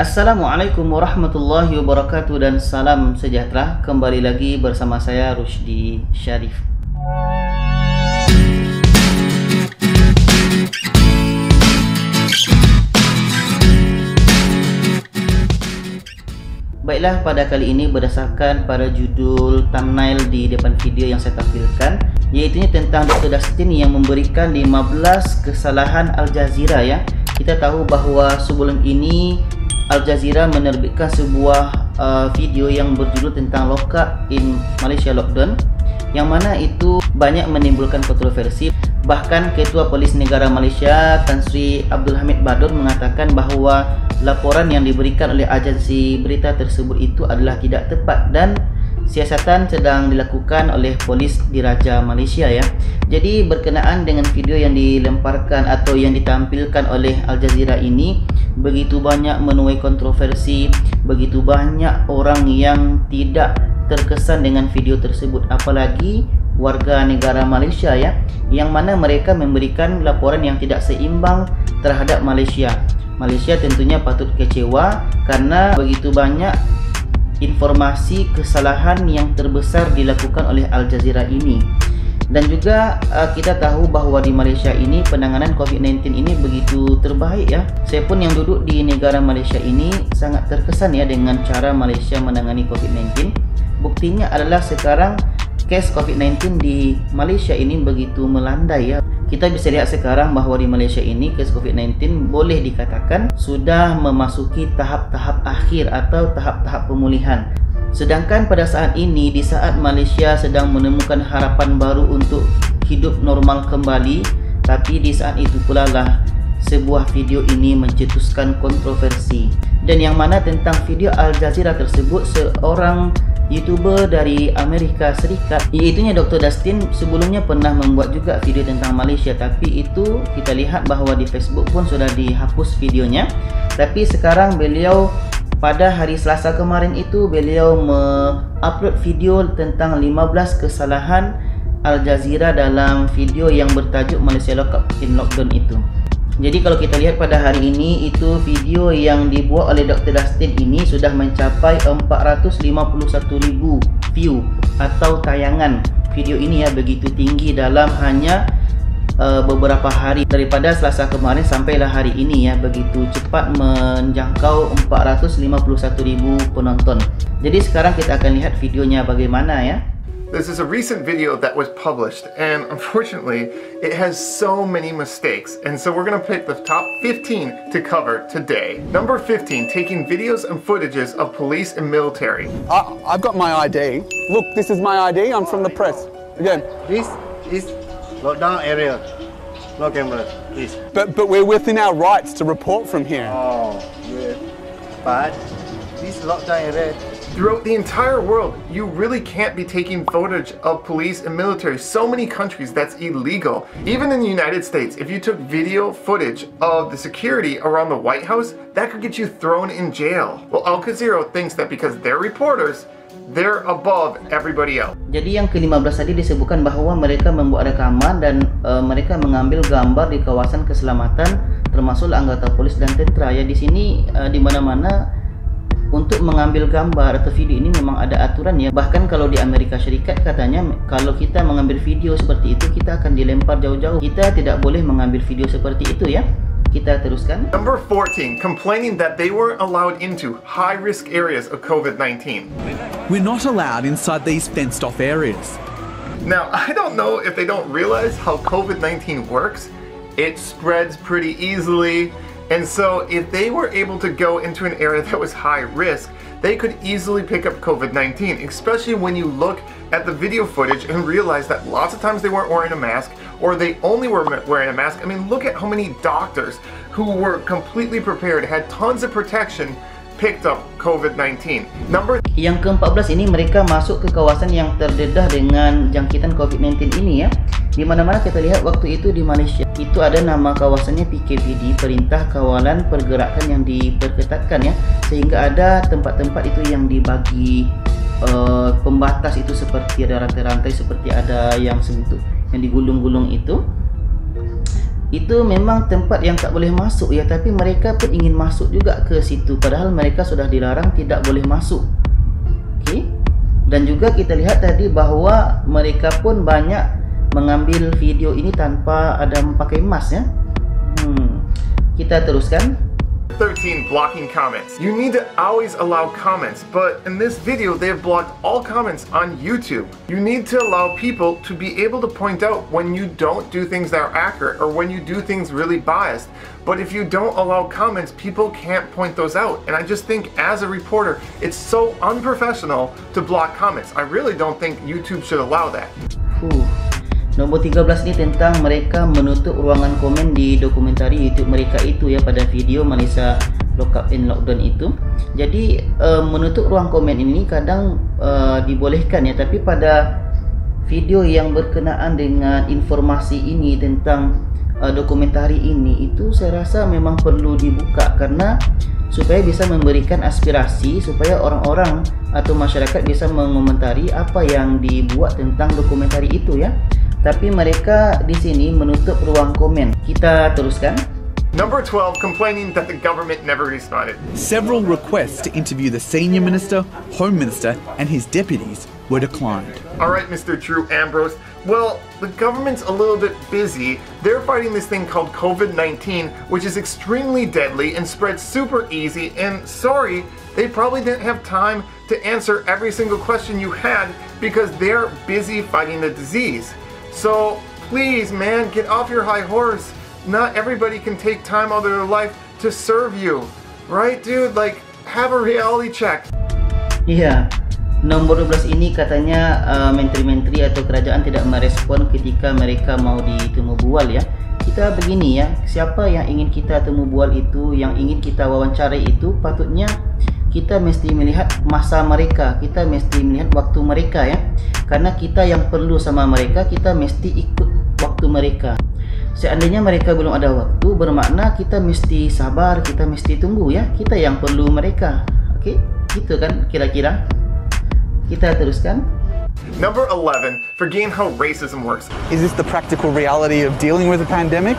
Assalamualaikum warahmatullahi wabarakatuh dan salam sejahtera. Kembali lagi bersama saya Rusdi Syarif. Baiklah, pada kali ini berdasarkan pada judul thumbnail di depan video yang saya tampilkan, yaitu tentang Dr. Dustin yang memberikan 15 kesalahan Al Jazeera ya. Kita tahu bahawa sebelum ini Al Jazeera menerbitkan sebuah video yang berjudul tentang Lockup in Malaysia Lockdown, yang mana itu banyak menimbulkan kontroversi. Bahkan Ketua Polis Negara Malaysia Tan Sri Abdul Hamid Badur mengatakan bahawa laporan yang diberikan oleh agensi berita tersebut itu adalah tidak tepat dan siasatan sedang dilakukan oleh polis diraja Malaysia ya. Jadi berkenaan dengan video yang dilemparkan atau yang ditampilkan oleh Al Jazeera ini, begitu banyak menuai kontroversi, begitu banyak orang yang tidak terkesan dengan video tersebut, apalagi warga negara Malaysia ya, yang mana mereka memberikan laporan yang tidak seimbang terhadap Malaysia. Malaysia tentunya patut kecewa karena begitu banyak informasi kesalahan yang terbesar dilakukan oleh Al Jazeera ini. Dan juga kita tahu bahawa di Malaysia ini penanganan COVID-19 ini begitu terbaik ya. Saya pun yang duduk di negara Malaysia ini sangat terkesan ya dengan cara Malaysia menangani COVID-19. Buktinya adalah sekarang kes COVID-19 di Malaysia ini begitu melandai ya. Kita bisa lihat sekarang bahawa di Malaysia ini kes COVID-19 boleh dikatakan sudah memasuki tahap-tahap akhir atau tahap-tahap pemulihan. Sedangkan pada saat ini, di saat Malaysia sedang menemukan harapan baru untuk hidup normal kembali, tapi di saat itu pula lah sebuah video ini mencetuskan kontroversi. Dan yang mana tentang video Al Jazeera tersebut, seorang YouTuber dari Amerika Serikat, iaitunya Dr. Dustin, sebelumnya pernah membuat juga video tentang Malaysia, tapi itu kita lihat bahawa di Facebook pun sudah dihapus videonya. Tapi sekarang beliau pada hari Selasa kemarin itu beliau mengupload video tentang 15 kesalahan Al Jazeera dalam video yang bertajuk Malaysia Lockup in Lockdown itu. Jadi kalau kita lihat pada hari ini, itu video yang dibuat oleh Dr. Dustin ini sudah mencapai 451,000 view atau tayangan video ini ya, begitu tinggi dalam hanya beberapa hari, daripada Selasa kemarin sampailah hari ini ya, begitu cepat menjangkau 451,000 penonton. Jadi sekarang kita akan lihat videonya bagaimana ya. This is a recent video that was published, and unfortunately it has so many mistakes, and so we're going to pick the top 15 to cover today. Number 15, taking videos and footages of police and military. I've got my ID. Look, this is my ID. I'm from the press. Again. This is lockdown area. No camera, please. But we're within our rights to report from here. Oh, yeah. But this lockdown area. Throughout the entire world, you really can't be taking footage of police and military. So many countries that's illegal. Even in the United States, if you took video footage of the security around the White House, that could get you thrown in jail. Well, Al Jazeera thinks that because they're reporters, they're above everybody else. Jadi yang ke-15 tadi disebutkan bahawa mereka membuat rekaman dan mereka mengambil gambar di kawasan keselamatan, termasuk anggota polis dan tentera ya. Di sini di mana-mana untuk mengambil gambar atau video ini memang ada aturan ya. Bahkan kalau di Amerika Syarikat katanya kalau kita mengambil video seperti itu kita akan dilempar jauh-jauh. Kita tidak boleh mengambil video seperti itu ya. Kita teruskan. Number 14, complaining that they weren't allowed into high-risk areas of COVID-19. We're not allowed inside these fenced-off areas. Now, I don't know if they don't realize how COVID-19 works. It spreads pretty easily. And so if they were able to go into an area that was high risk, they could easily pick up COVID-19, especially when you look at the video footage and realize that lots of times they weren't wearing a mask, or they only were wearing a mask. I mean, look at how many doctors who were completely prepared, had tons of protection, picked up COVID-19. Yang ke-14 ini mereka masuk ke kawasan yang terdedah dengan jangkitan COVID-19 ini ya. Di mana-mana kita lihat waktu itu di Malaysia itu ada nama kawasannya PKPD, Perintah Kawalan Pergerakan yang diperketatkan ya, sehingga ada tempat-tempat itu yang dibagi pembatas itu seperti ada rantai-rantai, seperti ada yang sebentuk yang digulung-gulung itu. Itu memang tempat yang tak boleh masuk ya, tapi mereka pun ingin masuk juga ke situ padahal mereka sudah dilarang tidak boleh masuk. Okey. Dan juga kita lihat tadi bahawa mereka pun banyak mengambil video ini tanpa ada memakai mask ya. Kita teruskan. 13, blocking comments. You need to always allow comments, but in this video they have blocked all comments on YouTube. You need to allow people to be able to point out when you don't do things that are accurate or when you do things really biased. But if you don't allow comments, people can't point those out. And I just think as a reporter, it's so unprofessional to block comments. I really don't think YouTube should allow that. Nombor 13 ni tentang mereka menutup ruangan komen di dokumentari YouTube mereka itu ya, pada video Malaysia Lockup and Lockdown itu. Jadi menutup ruang komen ini kadang dibolehkan ya, tapi pada video yang berkenaan dengan informasi ini tentang dokumentari ini itu saya rasa memang perlu dibuka karena supaya bisa memberikan aspirasi supaya orang-orang atau masyarakat bisa mengomentari apa yang dibuat tentang dokumentari itu ya. Tapi mereka di sini menutup ruang komen. Kita teruskan. Number 12, complaining that the government never responded. Several requests to interview the Senior Minister, Home Minister and his deputies were declined. Alright, Mr. Drew Ambrose. Well, the government's a little bit busy. They're fighting this thing called COVID-19, which is extremely deadly and spreads super easy. And sorry, they probably didn't have time to answer every single question you had because they're busy fighting the disease. So please, man, get off your high horse. Not everybody can take time out of their life to serve you. Right, dude? Like, have a reality check. Iya, nombor 12 ini katanya menteri-menteri atau kerajaan tidak merespon ketika mereka mau ditemu bual ya. Kita begini ya, siapa yang ingin kita temu bual itu, yang ingin kita wawancarai itu, patutnya kita mesti melihat masa mereka, kita mesti melihat waktu mereka ya. Karena kita yang perlu sama mereka, kita mesti ikut waktu mereka. Seandainya mereka belum ada waktu, bermakna kita mesti sabar, kita mesti tunggu ya. Kita yang perlu mereka. Okey, gitu kan kira-kira. Kita teruskan. Number 11, forgetting how racism works. Is this the practical reality of dealing with a pandemic?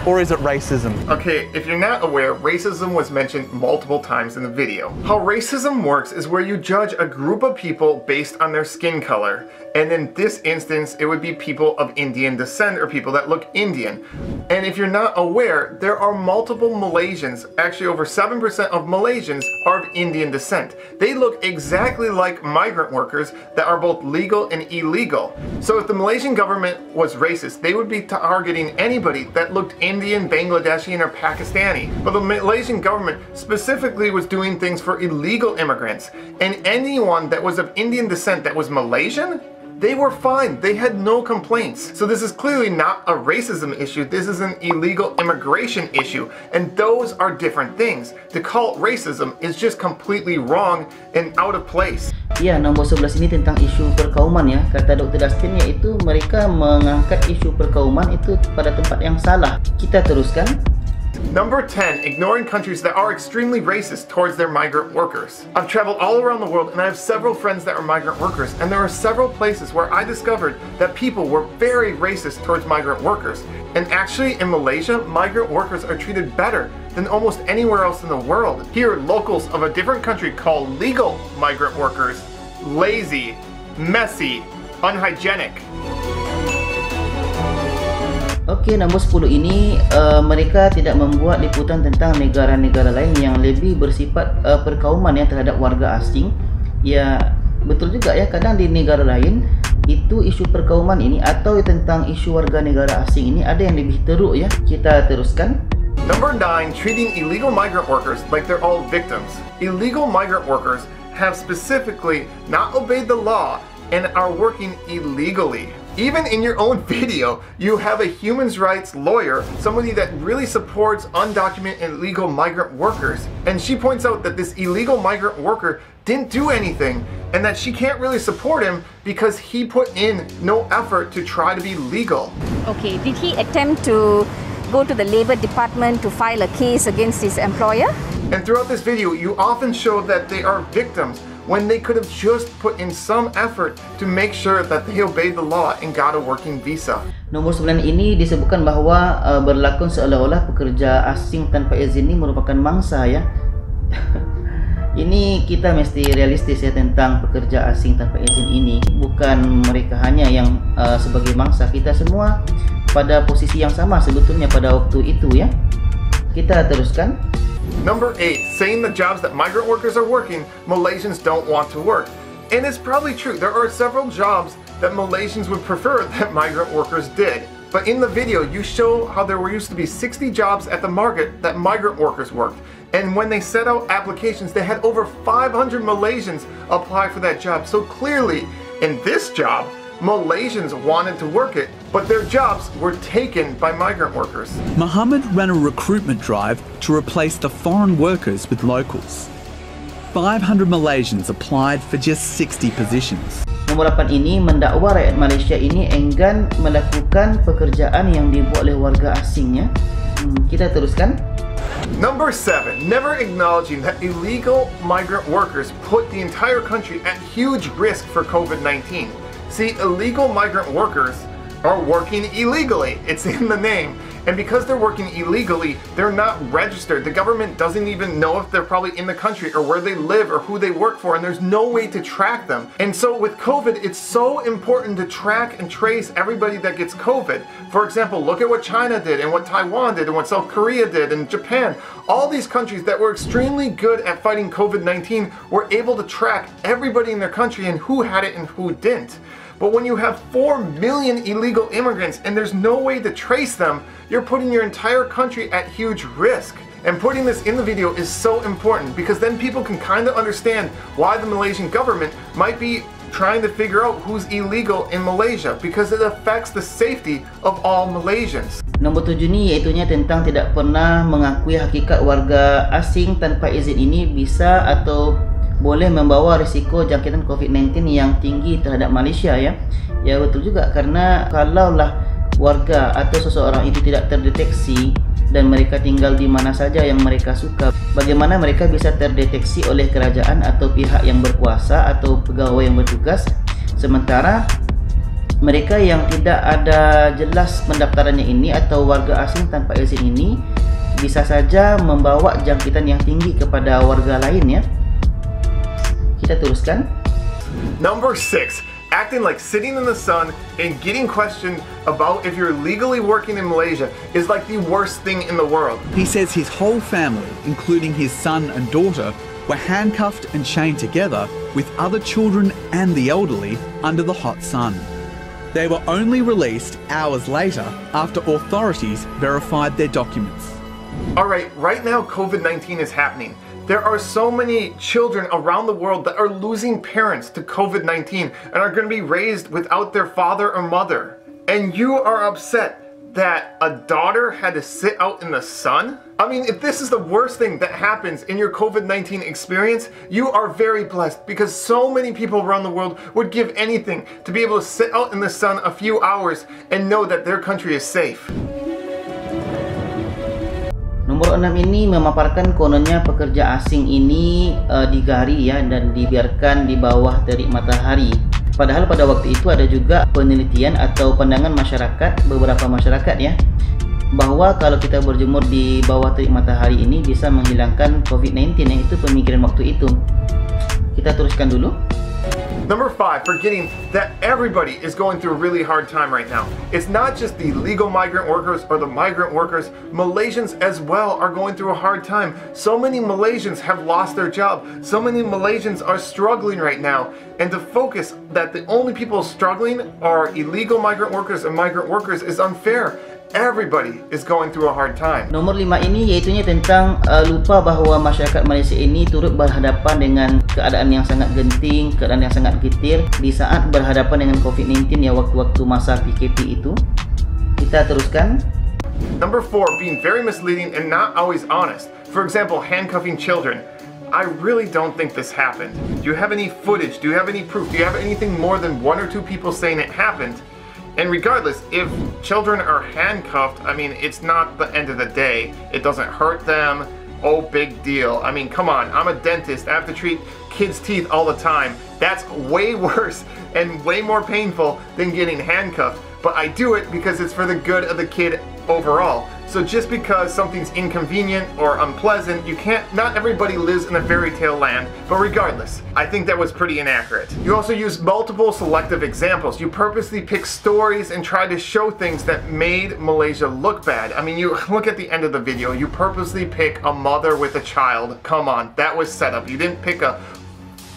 Or is it racism? Okay, if you're not aware, racism was mentioned multiple times in the video. How racism works is where you judge a group of people based on their skin color. And in this instance, it would be people of Indian descent or people that look Indian. And if you're not aware, there are multiple Malaysians, actually over 7% of Malaysians are of Indian descent. They look exactly like migrant workers that are both legal and illegal. So if the Malaysian government was racist, they would be targeting anybody that looked Indian, Bangladeshi, or Pakistani. But the Malaysian government specifically was doing things for illegal immigrants. And anyone that was of Indian descent that was Malaysian, they were fine. They had no complaints. So this is clearly not a racism issue. This is an illegal immigration issue. And those are different things. To call it racism is just completely wrong and out of place. Ya, nombor 11 ini tentang isu perkauman ya. Kata Dr. Dustin yaitu mereka mengangkat isu perkauman itu pada tempat yang salah. Kita teruskan. Number 10, ignoring countries that are extremely racist towards their migrant workers. I've traveled all around the world and I have several friends that are migrant workers, and there are several places where I discovered that people were very racist towards migrant workers. And actually in Malaysia, migrant workers are treated better than almost anywhere else in the world. Here, locals of a different country call legal migrant workers lazy, messy, unhygienic. Okey, nombor 10 ini mereka tidak membuat liputan tentang negara-negara lain yang lebih bersifat perkauman ya terhadap warga asing. Ya, betul juga ya, kadang di negara lain itu isu perkauman ini atau tentang isu warga negara asing ini ada yang lebih teruk ya. Kita teruskan. Number 9, treating illegal migrant workers like they're all victims. Illegal migrant workers have specifically not obeyed the law and are working illegally. Even in your own video, you have a human rights lawyer, somebody that really supports undocumented and illegal migrant workers. And she points out that this illegal migrant worker didn't do anything and that she can't really support him because he put in no effort to try to be legal. Okay, did he attempt to go to the Labour Department to file a case against his employer? And throughout this video, you often show that they are victims, when they could have just put in some effort to make sure that they obeyed the law and got a working visa. Nomor 9 ini disebutkan bahwa berlakon seolah-olah pekerja asing tanpa izin ini merupakan mangsa ya. Ini kita mesti realistis ya tentang pekerja asing tanpa izin ini. Bukan mereka hanya yang sebagai mangsa, kita semua pada posisi yang sama sebetulnya pada waktu itu ya. Kita teruskan. Number 8, saying the jobs that migrant workers are working, Malaysians don't want to work. And it's probably true. There are several jobs that Malaysians would prefer that migrant workers did. But in the video, you show how there used to be 60 jobs at the market that migrant workers worked. And when they set out applications, they had over 500 Malaysians apply for that job. So clearly, in this job, Malaysians wanted to work it, but their jobs were taken by migrant workers. Muhammad ran a recruitment drive to replace the foreign workers with locals. 500 Malaysians applied for just 60 positions. Nomor 8 ini mendakwa rakyat Malaysia ini enggan melakukan pekerjaan yang dibuat oleh warga asingnya. Kita teruskan. Number 7, never acknowledging that illegal migrant workers put the entire country at huge risk for COVID-19. See, illegal migrant workers are working illegally. It's in the name. And because they're working illegally, they're not registered. The government doesn't even know if they're probably in the country or where they live or who they work for, and there's no way to track them. And so with COVID, it's so important to track and trace everybody that gets COVID. For example, look at what China did and what Taiwan did and what South Korea did and Japan. All these countries that were extremely good at fighting COVID-19 were able to track everybody in their country and who had it and who didn't. But when you have 4 million illegal immigrants and there's no way to trace them, you're putting your entire country at huge risk. And putting this in the video is so important because then people can kind of understand why the Malaysian government might be trying to figure out who's illegal in Malaysia because it affects the safety of all Malaysians. Nomor 7 ini yaitunya tentang tidak pernah mengakui hakikat warga asing tanpa izin ini bisa atau boleh membawa risiko jangkitan COVID-19 yang tinggi terhadap Malaysia ya. Ya betul juga, karena kalaulah warga atau seseorang itu tidak terdeteksi dan mereka tinggal di mana saja yang mereka suka, bagaimana mereka bisa terdeteksi oleh kerajaan atau pihak yang berkuasa atau pegawai yang bertugas, sementara mereka yang tidak ada jelas pendaftarannya ini atau warga asing tanpa izin ini bisa saja membawa jangkitan yang tinggi kepada warga lain ya. Kita teruskan. Number 6, acting like sitting in the sun and getting questioned about if you're legally working in Malaysia is like the worst thing in the world. He says his whole family, including his son and daughter, were handcuffed and chained together with other children and the elderly under the hot sun. They were only released hours later after authorities verified their documents. Alright, right now COVID-19 is happening. There are so many children around the world that are losing parents to COVID-19 and are going to be raised without their father or mother. And you are upset that a daughter had to sit out in the sun? I mean, if this is the worst thing that happens in your COVID-19 experience, you are very blessed because so many people around the world would give anything to be able to sit out in the sun a few hours and know that their country is safe. Nomor 6 ini memaparkan kononnya pekerja asing ini digari ya dan dibiarkan di bawah terik matahari. Padahal pada waktu itu ada juga penelitian atau pandangan masyarakat, beberapa masyarakat ya, bahwa kalau kita berjemur di bawah terik matahari ini bisa menghilangkan COVID-19 ya, itu pemikiran waktu itu. Kita teruskan dulu. Number 5, forgetting that everybody is going through a really hard time right now. It's not just the legal migrant workers or the migrant workers. Malaysians as well are going through a hard time. So many Malaysians have lost their job. So many Malaysians are struggling right now. And to focus that the only people struggling are illegal migrant workers and migrant workers is unfair. Everybody is going through a hard time. Nomor 5 ini yaitunya tentang lupa bahwa masyarakat Malaysia ini turut berhadapan dengan keadaan yang sangat genting, keadaan yang sangat getir di saat berhadapan dengan COVID-19 ya, waktu-waktu masa PKP itu. Kita teruskan. Number 4, being very misleading and not always honest. For example, handcuffing children. I really don't think this happened. Do you have any footage? Do you have any proof? Do you have anything more than 1 or 2 people saying it happened? And regardless, if children are handcuffed, I mean, it's not the end of the day. It doesn't hurt them. oh, big deal. I mean, come on, I'm a dentist. I have to treat kids' teeth all the time. That's way worse and way more painful than getting handcuffed. But I do it because it's for the good of the kid overall. So just because something's inconvenient or unpleasant, not everybody lives in a fairy tale land, but regardless, I think that was pretty inaccurate. You also use multiple selective examples. You purposely pick stories and try to show things that made Malaysia look bad. I mean, you look at the end of the video, you purposely pick a mother with a child. Come on, that was set up. You didn't pick a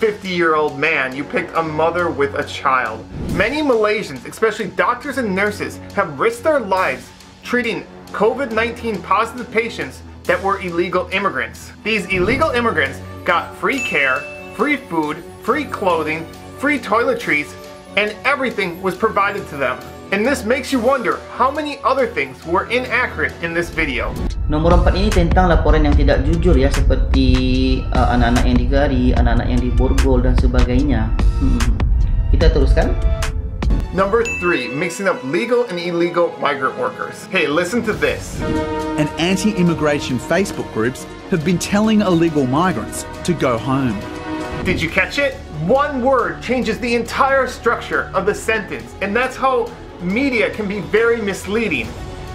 50-year-old man, you picked a mother with a child. Many Malaysians, especially doctors and nurses, have risked their lives treating COVID-19 positive patients that were illegal immigrants. These illegal immigrants got free care, free food, free clothing, free toiletries, and everything was provided to them. And this makes you wonder how many other things were inaccurate in this video. Nomor 4 ini tentang laporan yang tidak jujur ya, seperti anak-anak yang digari, anak-anak yang diborgol dan sebagainya. Kita teruskan. Number 3, mixing up legal and illegal migrant workers. Hey, listen to this. And anti-immigration Facebook groups have been telling illegal migrants to go home. Did you catch it? One word changes the entire structure of the sentence, and that's how media can be very misleading.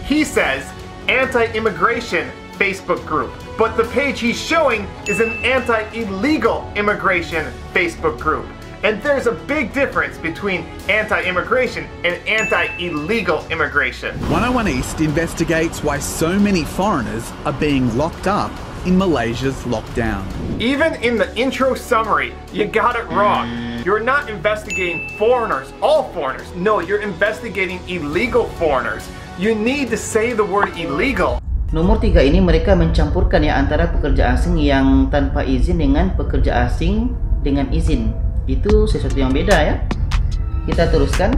He says, anti-immigration Facebook group, but the page he's showing is an anti-illegal immigration Facebook group. And there's a big difference between anti-immigration and anti-illegal immigration. 101 East investigates why so many foreigners are being locked up in Malaysia's lockdown. Even in the intro summary, you got it wrong. You're not investigating foreigners, all foreigners. No, you're investigating illegal foreigners. You need to say the word illegal. Nomor 3 ini mereka mencampurkan ya antara pekerja asing yang tanpa izin dengan pekerja asing dengan izin. Itu sesuatu yang beda ya. Kita teruskan.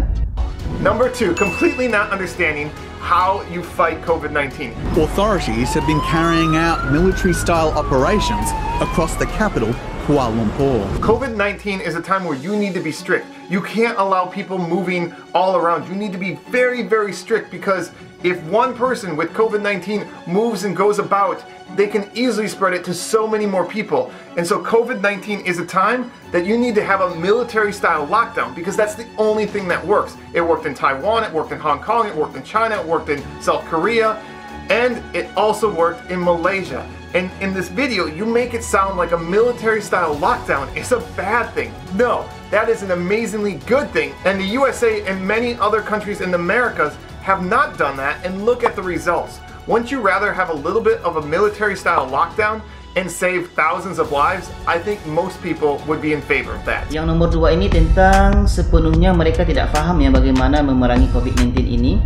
Number 2, completely not understanding how you fight COVID-19. Authorities have been carrying out military-style operations across the capital, Kuala Lumpur. COVID-19 is a time where you need to be strict. You can't allow people moving all around. You need to be very, very strict, because if one person with COVID-19 moves and goes about, they can easily spread it to so many more people. And so COVID-19 is a time that you need to have a military-style lockdown, because that's the only thing that works. It worked in Taiwan, it worked in Hong Kong, it worked in China, it worked in South Korea, and it also worked in Malaysia. And in this video, you make it sound like a military-style lockdown is a bad thing. No, that is an amazingly good thing. And the USA and many other countries in the Americas have not done that, and look at the results. Wouldn't you rather have a little bit of a military-style lockdown and save thousands of lives? I think most people would be in favor of that. Yang nomor 2 ini tentang sepenuhnya mereka tidak paham ya bagaimana memerangi COVID-19 ini.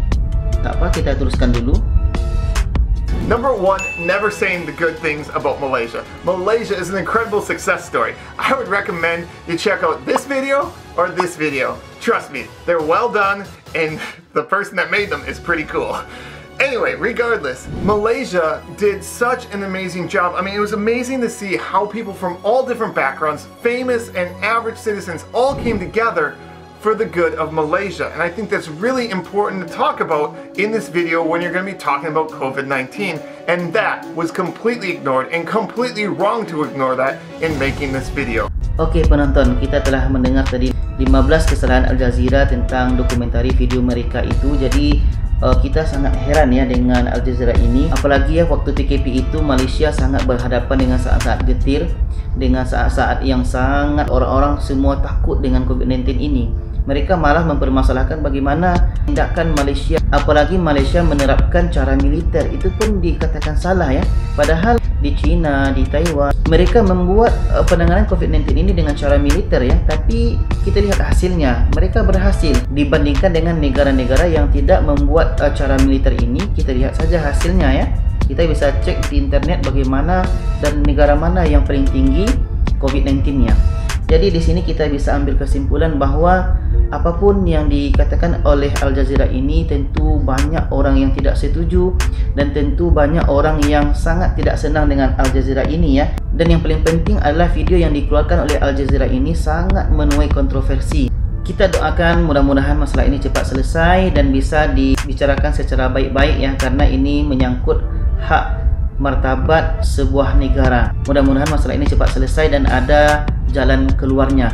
Tak apa, kita teruskan dulu. Number 1, never saying the good things about Malaysia. Malaysia is an incredible success story. I would recommend you check out this video or this video. Trust me, they're well done, and the person that made them is pretty cool. Anyway, regardless, Malaysia did such an amazing job. I mean, it was amazing to see how people from all different backgrounds, famous and average citizens, all came together for the good of Malaysia. And I think that's really important to talk about in this video when you're going to be talking about COVID-19. And that was completely ignored, and completely wrong to ignore that in making this video. Oke penonton, kita telah mendengar tadi 15 kesalahan Al Jazeera tentang dokumentari video mereka itu. Jadi kita sangat heran ya dengan Al Jazeera ini. Apalagi ya waktu PKP itu Malaysia sangat berhadapan dengan saat-saat getir, dengan saat-saat yang sangat orang-orang semua takut dengan COVID-19 ini. Mereka malah mempermasalahkan bagaimana tindakan Malaysia, apalagi Malaysia menerapkan cara militer. Itu pun dikatakan salah ya. Padahal di China, di Taiwan, mereka membuat penanganan COVID-19 ini dengan cara militer ya. Tapi kita lihat hasilnya, mereka berhasil dibandingkan dengan negara-negara yang tidak membuat cara militer ini. Kita lihat saja hasilnya ya. Kita bisa cek di internet bagaimana dan negara mana yang paling tinggi COVID-19-nya. Jadi di sini kita bisa ambil kesimpulan bahwa apapun yang dikatakan oleh Al Jazeera ini, tentu banyak orang yang tidak setuju, dan tentu banyak orang yang sangat tidak senang dengan Al Jazeera ini ya. Dan yang paling penting adalah video yang dikeluarkan oleh Al Jazeera ini sangat menuai kontroversi. Kita doakan mudah-mudahan masalah ini cepat selesai dan bisa dibicarakan secara baik-baik ya, karena ini menyangkut hak martabat sebuah negara. Mudah-mudahan masalah ini cepat selesai dan ada jalan keluarnya.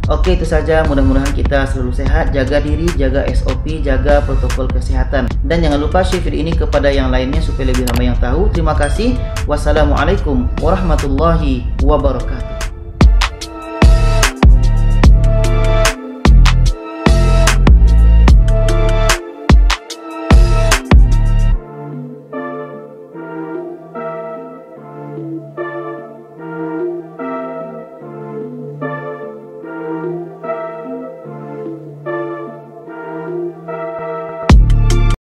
Oke, itu saja. Mudah-mudahan kita selalu sehat, jaga diri, jaga SOP, jaga protokol kesehatan. Dan jangan lupa share video ini kepada yang lainnya supaya lebih ramai yang tahu. Terima kasih. Wassalamualaikum warahmatullahi wabarakatuh.